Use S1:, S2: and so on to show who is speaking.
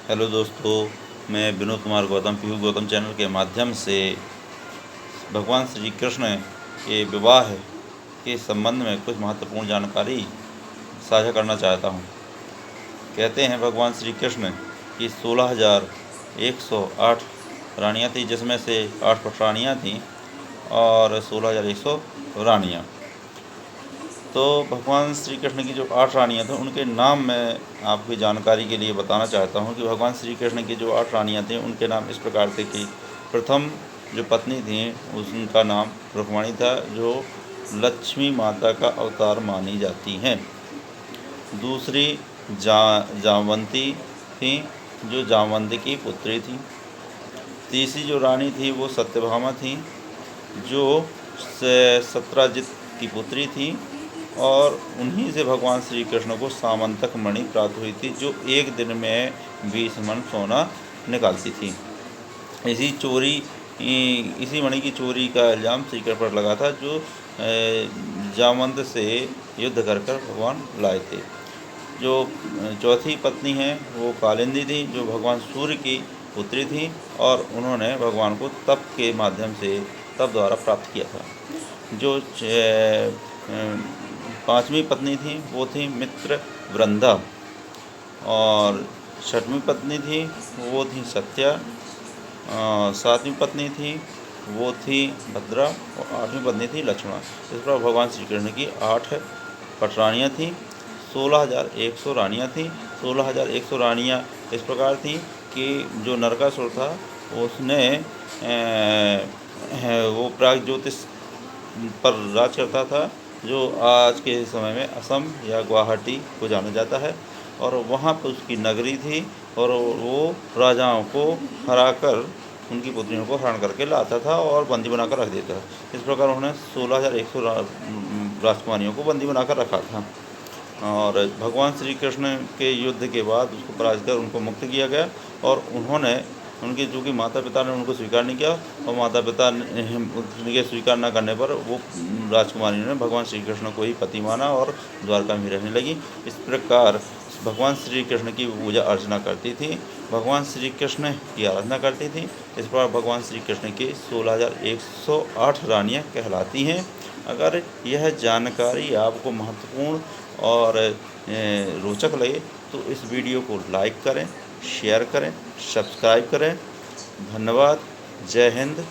S1: Hello दोस्तों, मैं Vinod Kumar Gautam Pihu Gautam channel के माध्यम से भगवान श्री कृष्ण के विवाह के संबंध में कुछ महत्वपूर्ण जानकारी साझा करना चाहता हूँ। कहते हैं भगवान श्री कृष्ण की 16,108 रानियाँ थीं, जिसमें से 8 पटरानियाँ थीं और 16,100 रानियाँ। तो भगवान श्री कृष्ण की जो 8 रानियाँ थीं उनके नाम मैं आपकी जानकारी के लिए बताना चाहता हूँ कि भगवान श्री कृष्ण की जो 8 रानियाँ थीं उनके नाम इस प्रकार थे कि प्रथम जो पत्नी थी उनका नाम रुक्मिणी था, जो लक्ष्मी माता का अवतार मानी जाती हैं। दूसरी जामवंती थी, जो जामवंती की पुत्री थी। तीसरी जो रानी थी वो सत्यभामा थी, जो सत्राजित की पुत्री थी और उन्हीं से भगवान श्री कृष्ण को सामंतक मणि प्राप्त हुई थी, जो एक दिन में 20 मन सोना निकालती थी। इसी मणि की चोरी का इल्ज़ाम श्री कृष्ण पर लगा था, जो जामवंत से युद्ध कर भगवान लाए थे। जो चौथी पत्नी है वो कालिंदी थी, जो भगवान सूर्य की पुत्री थी और उन्होंने भगवान को तप के माध्यम से तप द्वारा प्राप्त किया था। जो पांचवी पत्नी थी वो थी मित्र वृंदा और छठवीं पत्नी थी वो थी सत्या, सातवीं पत्नी थी वो थी भद्रा और आठवीं पत्नी थी लक्ष्मणा। इस प्रकार भगवान श्री कृष्ण की 8 पटरानियाँ थीं, 16,100 रानियाँ थीं। 16,100 रानियाँ इस प्रकार थीं कि जो नरकासुर था उसने वो प्रागज्योतिष पर राज करता था, जो आज के समय में असम या गुवाहाटी को जाना जाता है, और वहाँ पर उसकी नगरी थी और वो राजाओं को हराकर उनकी पुत्रियों को हरण करके लाता था और बंदी बनाकर रख देता था। इस प्रकार उन्होंने 16,100 राजकुमारियों को बंदी बनाकर रखा था और भगवान श्री कृष्ण के युद्ध के बाद उसको पराजित कर उनको मुक्त किया गया और उन्होंने उनके जो कि माता पिता ने उनको स्वीकार नहीं किया और माता पिता ने स्वीकार न करने पर वो राजकुमारी ने भगवान श्री कृष्ण को ही पति माना और द्वारका में रहने लगी। इस प्रकार भगवान श्री कृष्ण की पूजा अर्चना करती थी, भगवान श्री कृष्ण की आराधना करती थी। इस प्रकार भगवान श्री कृष्ण की 16,108 रानियाँ कहलाती हैं। अगर यह जानकारी आपको महत्वपूर्ण और रोचक लगे तो इस वीडियो को लाइक करें, शेयर करें, सब्सक्राइब करें। धन्यवाद। जय हिंद।